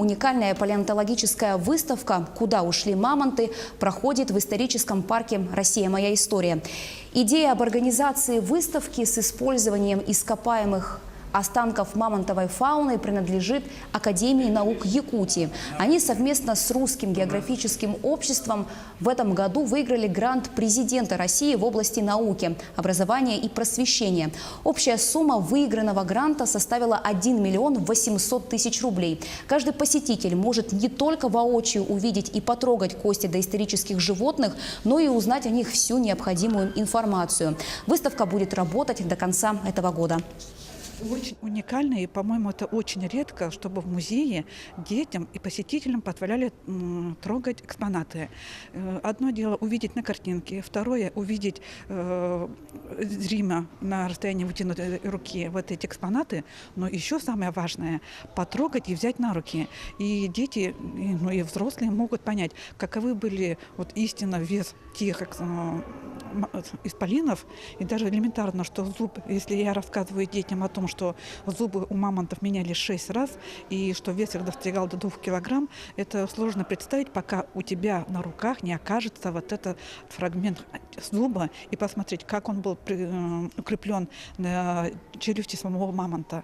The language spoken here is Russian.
уникальная палеонтологическая выставка «Куда ушли мамонты» проходит в историческом парке «Россия. Моя история». Идея об организации выставки с использованием ископаемых останков мамонтовой фауны принадлежит Академии наук Якутии. Они совместно с Русским географическим обществом в этом году выиграли грант президента России в области науки, образования и просвещения. Общая сумма выигранного гранта составила 1 миллион 800 тысяч рублей. Каждый посетитель может не только воочию увидеть и потрогать кости доисторических животных, но и узнать о них всю необходимую информацию. Выставка будет работать до конца этого года. Очень уникально, и, по-моему, это очень редко, чтобы в музее детям и посетителям позволяли трогать экспонаты. Одно дело увидеть на картинке, второе увидеть зримо на расстоянии вытянутой руки вот эти экспонаты, но еще самое важное – потрогать и взять на руки. И дети, ну и взрослые могут понять, каковы были вот истинно вес тех исполинов, и даже элементарно, что зуб, если я рассказываю детям о том, что зубы у мамонтов менялись 6 раз, и что вес их достигал до 2 килограмм, это сложно представить, пока у тебя на руках не окажется вот этот фрагмент зуба, и посмотреть, как он был укреплен на челюсти самого мамонта.